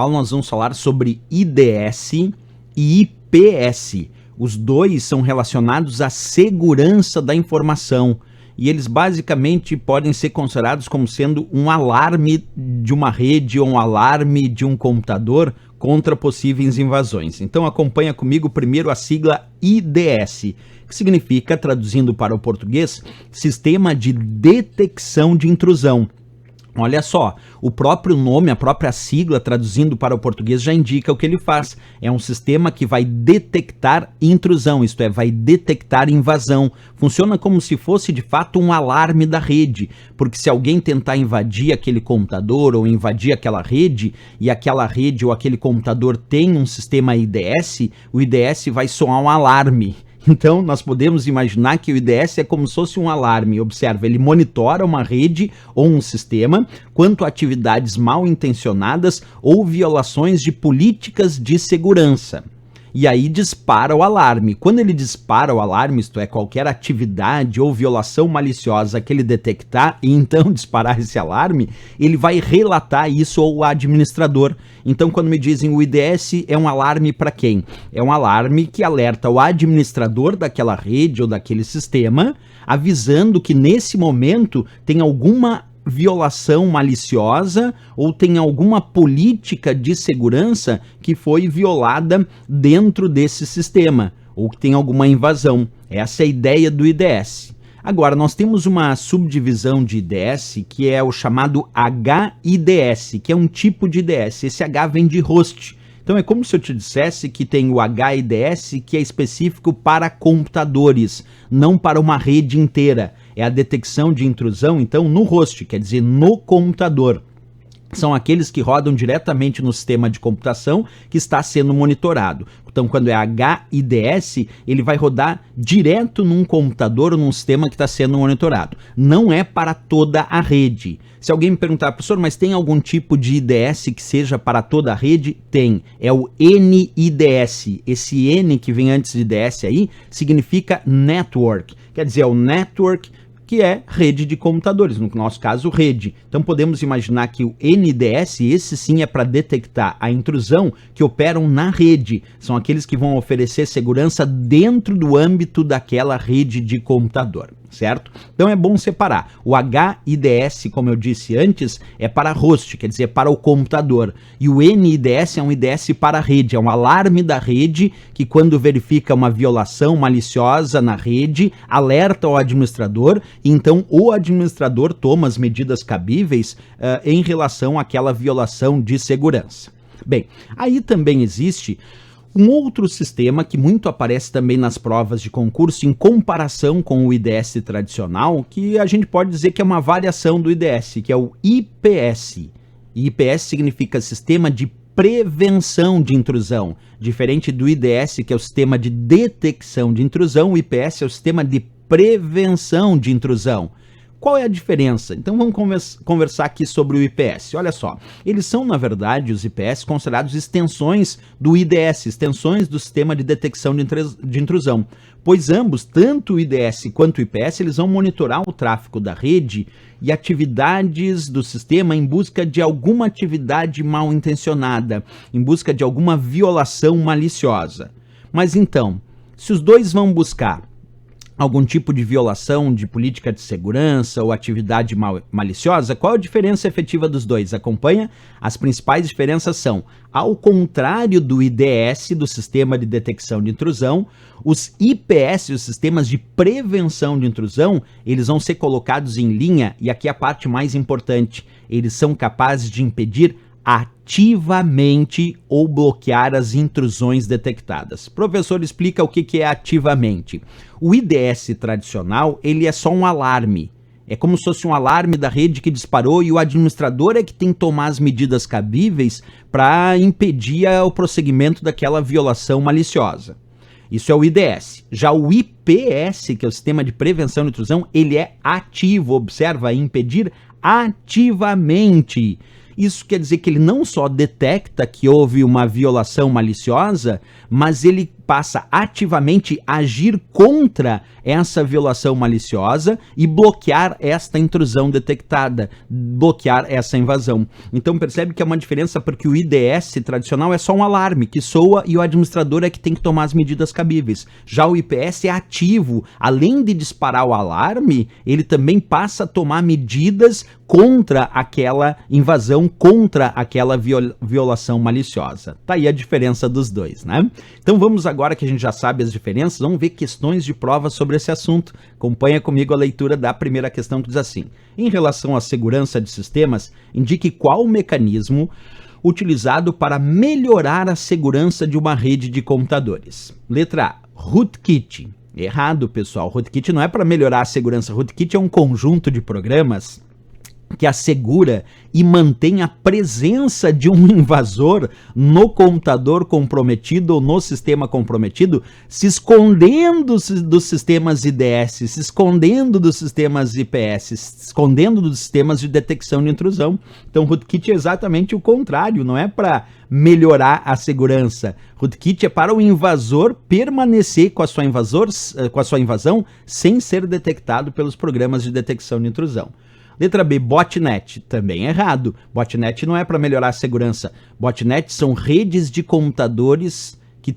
Nós vamos falar sobre IDS e IPS. Os dois são relacionados à segurança da informação e eles basicamente podem ser considerados como sendo um alarme de uma rede ou um alarme de um computador contra possíveis invasões. Então acompanha comigo primeiro a sigla IDS, que significa, traduzindo para o português, Sistema de Detecção de Intrusão. Olha só, o próprio nome, a própria sigla, traduzindo para o português, já indica o que ele faz. É um sistema que vai detectar intrusão, isto é, vai detectar invasão. Funciona como se fosse, de fato, um alarme da rede, porque se alguém tentar invadir aquele computador ou invadir aquela rede, e aquela rede ou aquele computador tem um sistema IDS, o IDS vai soar um alarme. Então, nós podemos imaginar que o IDS é como se fosse um alarme. Observa, ele monitora uma rede ou um sistema quanto a atividades mal intencionadas ou violações de políticas de segurança. E aí dispara o alarme. Quando ele dispara o alarme, isto é, qualquer atividade ou violação maliciosa que ele detectar e então disparar esse alarme, ele vai relatar isso ao administrador. Então, quando me dizem o IDS é um alarme para quem? É um alarme que alerta o administrador daquela rede ou daquele sistema, avisando que nesse momento tem alguma violação maliciosa ou tem alguma política de segurança que foi violada dentro desse sistema, ou que tem alguma invasão. Essa é a ideia do IDS. Agora, nós temos uma subdivisão de IDS que é o chamado HIDS, que é um tipo de IDS. Esse H vem de host. Então é como se eu te dissesse que tem o HIDS que é específico para computadores, não para uma rede inteira. É a detecção de intrusão, então, no host, quer dizer, no computador. São aqueles que rodam diretamente no sistema de computação que está sendo monitorado. Então, quando é HIDS, ele vai rodar direto num computador ou num sistema que está sendo monitorado. Não é para toda a rede. Se alguém me perguntar, professor, mas tem algum tipo de IDS que seja para toda a rede? Tem. É o NIDS. Esse N que vem antes de IDS aí significa Network. Quer dizer, é o Network que é rede de computadores, no nosso caso, rede. Então podemos imaginar que o NIDS, esse sim é para detectar a intrusão que operam na rede. São aqueles que vão oferecer segurança dentro do âmbito daquela rede de computador, certo? Então é bom separar. O HIDS, como eu disse antes, é para host, quer dizer, para o computador. E o NIDS é um IDS para a rede, é um alarme da rede que quando verifica uma violação maliciosa na rede, alerta o administrador e então o administrador toma as medidas cabíveis em relação àquela violação de segurança. Bem, aí também existe um outro sistema que muito aparece também nas provas de concurso em comparação com o IDS tradicional, que a gente pode dizer que é uma variação do IDS, que é o IPS. E IPS significa Sistema de Prevenção de Intrusão. Diferente do IDS, que é o Sistema de Detecção de Intrusão, o IPS é o Sistema de Prevenção de Intrusão. Qual é a diferença? Então vamos conversar aqui sobre o IPS. Olha só, eles são, na verdade, os IPS considerados extensões do IDS, extensões do Sistema de Detecção de Intrusão, pois ambos, tanto o IDS quanto o IPS, eles vão monitorar o tráfego da rede e atividades do sistema em busca de alguma atividade mal intencionada, em busca de alguma violação maliciosa. Mas então, se os dois vão buscar algum tipo de violação de política de segurança ou atividade maliciosa, qual a diferença efetiva dos dois? Acompanha? As principais diferenças são, ao contrário do IDS, do Sistema de Detecção de Intrusão, os IPS, os Sistemas de Prevenção de Intrusão, eles vão ser colocados em linha, e aqui a parte mais importante, eles são capazes de impedir ativamente ou bloquear as intrusões detectadas. Professor, explica o que é ativamente. O IDS tradicional, ele é só um alarme. É como se fosse um alarme da rede que disparou e o administrador é que tem que tomar as medidas cabíveis para impedir o prosseguimento daquela violação maliciosa. Isso é o IDS. Já o IPS, que é o Sistema de Prevenção de Intrusão, ele é ativo. Observa, impedir ativamente. Isso quer dizer que ele não só detecta que houve uma violação maliciosa, mas ele passa ativamente a agir contra essa violação maliciosa e bloquear esta intrusão detectada, bloquear essa invasão. Então percebe que é uma diferença, porque o IDS tradicional é só um alarme que soa e o administrador é que tem que tomar as medidas cabíveis. Já o IPS é ativo, além de disparar o alarme, ele também passa a tomar medidas contra aquela invasão, contra aquela violação maliciosa. Tá aí a diferença dos dois, né? Então vamos agora, que a gente já sabe as diferenças, vamos ver questões de prova sobre esse assunto. Acompanha comigo a leitura da primeira questão, que diz assim: em relação à segurança de sistemas, indique qual mecanismo utilizado para melhorar a segurança de uma rede de computadores. Letra A, rootkit. Errado, pessoal. Rootkit não é para melhorar a segurança. Rootkit é um conjunto de programas que assegura e mantém a presença de um invasor no computador comprometido ou no sistema comprometido, se escondendo dos sistemas IDS, se escondendo dos sistemas IPS, se escondendo dos sistemas de detecção de intrusão. Então, rootkit é exatamente o contrário, não é para melhorar a segurança. Rootkit é para o invasor permanecer com a sua invasão sem ser detectado pelos programas de detecção de intrusão. Letra B, botnet, também errado. Botnet não é para melhorar a segurança. Botnet são redes de computadores que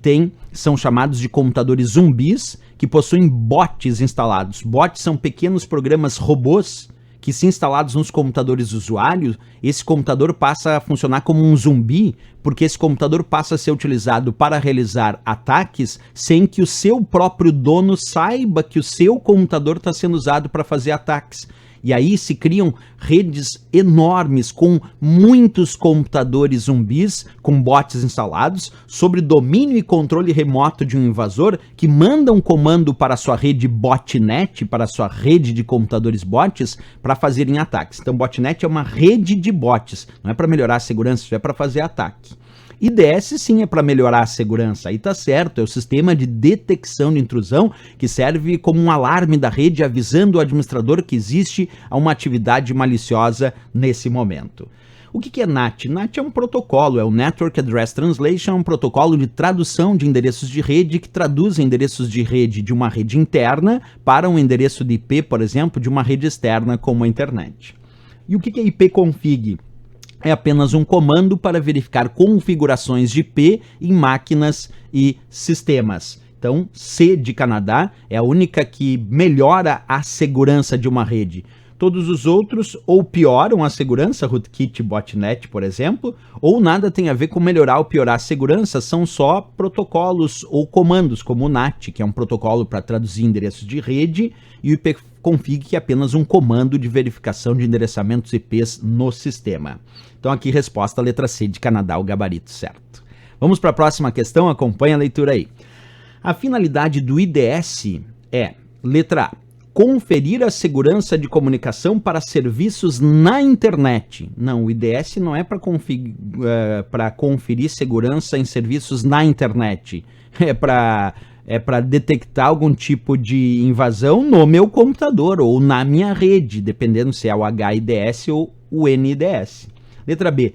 são chamados de computadores zumbis, que possuem bots instalados. Bots são pequenos programas robôs que, se instalados nos computadores do usuário, esse computador passa a funcionar como um zumbi, porque esse computador passa a ser utilizado para realizar ataques sem que o seu próprio dono saiba que o seu computador está sendo usado para fazer ataques. E aí se criam redes enormes com muitos computadores zumbis, com bots instalados, sob domínio e controle remoto de um invasor, que manda um comando para a sua rede botnet, para a sua rede de computadores bots, para fazerem ataques. Então botnet é uma rede de bots, não é para melhorar a segurança, isso é para fazer ataque. IDS sim é para melhorar a segurança, aí tá certo, é o sistema de detecção de intrusão que serve como um alarme da rede avisando o administrador que existe uma atividade maliciosa nesse momento. O que é NAT? NAT é um protocolo, é o Network Address Translation, um protocolo de tradução de endereços de rede que traduz endereços de rede de uma rede interna para um endereço de IP, por exemplo, de uma rede externa como a internet. E o que é ipconfig? É apenas um comando para verificar configurações de IP em máquinas e sistemas. Então, C de Canadá é a única que melhora a segurança de uma rede. Todos os outros ou pioram a segurança, rootkit, botnet, por exemplo, ou nada tem a ver com melhorar ou piorar a segurança, são só protocolos ou comandos, como o NAT, que é um protocolo para traduzir endereços de rede, e o ipconfig, que é apenas um comando de verificação de endereçamentos IPs no sistema. Então aqui resposta letra C de Canadá, o gabarito certo. Vamos para a próxima questão, acompanha a leitura aí. A finalidade do IDS é, letra A, conferir a segurança de comunicação para serviços na internet. Não, o IDS não é para conferir segurança em serviços na internet. É para detectar algum tipo de invasão no meu computador ou na minha rede, dependendo se é o HIDS ou o NIDS. Letra B.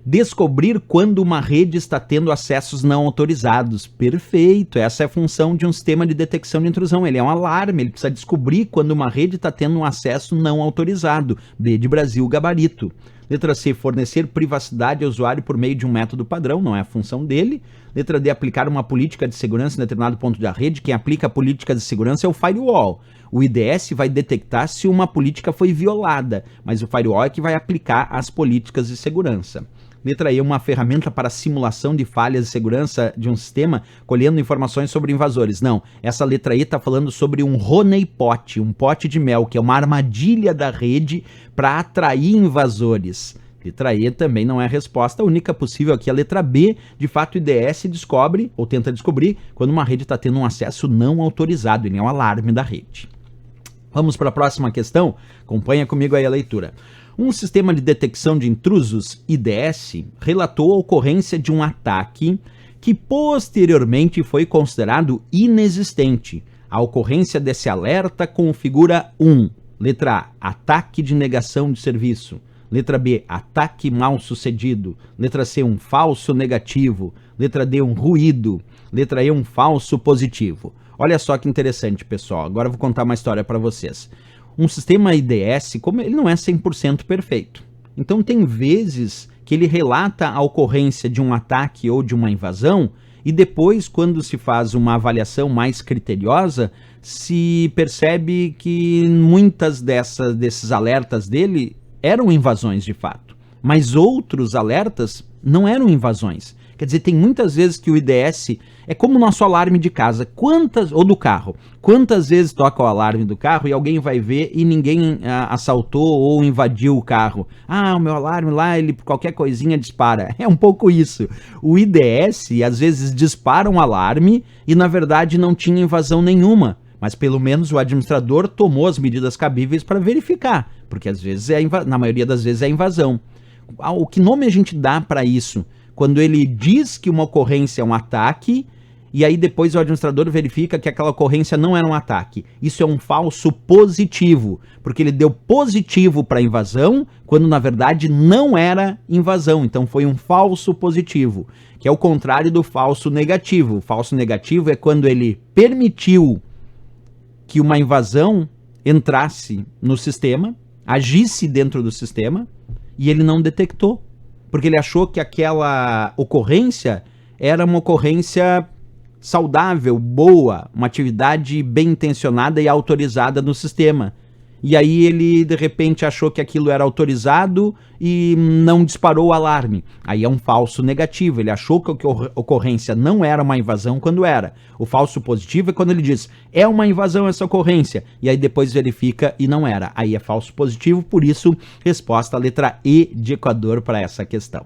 Descobrir quando uma rede está tendo acessos não autorizados. Perfeito, essa é a função de um sistema de detecção de intrusão. Ele é um alarme, ele precisa descobrir quando uma rede está tendo um acesso não autorizado. B de Brasil, gabarito. Letra C, fornecer privacidade ao usuário por meio de um método padrão, não é a função dele. Letra D, aplicar uma política de segurança em determinado ponto da rede. Quem aplica a política de segurança é o firewall. O IDS vai detectar se uma política foi violada, mas o firewall é que vai aplicar as políticas de segurança. Letra E, uma ferramenta para simulação de falhas de segurança de um sistema, colhendo informações sobre invasores. Não, essa letra E está falando sobre um honeypot, um pote de mel, que é uma armadilha da rede para atrair invasores. Letra E também não é a resposta, a única possível aqui é a letra B. De fato, o IDS descobre, ou tenta descobrir, quando uma rede está tendo um acesso não autorizado, ele é um alarme da rede. Vamos para a próxima questão? Acompanha comigo aí a leitura. Um sistema de detecção de intrusos, IDS, relatou a ocorrência de um ataque que posteriormente foi considerado inexistente. A ocorrência desse alerta configura 1. Letra A, ataque de negação de serviço. Letra B, ataque mal sucedido. Letra C, um falso negativo. Letra D, um ruído. Letra E, um falso positivo. Olha só que interessante, pessoal. Agora eu vou contar uma história para vocês. Um sistema IDS, como ele não é 100% perfeito. Então tem vezes que ele relata a ocorrência de um ataque ou de uma invasão e depois, quando se faz uma avaliação mais criteriosa, se percebe que muitas desses alertas dele eram invasões de fato. Mas outros alertas não eram invasões. Quer dizer, tem muitas vezes que o IDS é como o nosso alarme de casa, ou do carro. Quantas vezes toca o alarme do carro e alguém vai ver e ninguém assaltou ou invadiu o carro? Ah, o meu alarme lá, ele qualquer coisinha dispara. É um pouco isso. O IDS às vezes dispara um alarme e na verdade não tinha invasão nenhuma. Mas pelo menos o administrador tomou as medidas cabíveis para verificar, porque às vezes na maioria das vezes é invasão. O que nome a gente dá para isso? Quando ele diz que uma ocorrência é um ataque, e aí depois o administrador verifica que aquela ocorrência não era um ataque. Isso é um falso positivo, porque ele deu positivo para a invasão, quando na verdade não era invasão. Então foi um falso positivo, que é o contrário do falso negativo. O falso negativo é quando ele permitiu que uma invasão entrasse no sistema, agisse dentro do sistema, e ele não detectou. Porque ele achou que aquela ocorrência era uma ocorrência saudável, boa, uma atividade bem intencionada e autorizada no sistema. E aí ele, de repente, achou que aquilo era autorizado e não disparou o alarme. Aí é um falso negativo. Ele achou que a ocorrência não era uma invasão quando era. O falso positivo é quando ele diz, é uma invasão essa ocorrência. E aí depois verifica e não era. Aí é falso positivo, por isso, resposta a letra E de Equador para essa questão.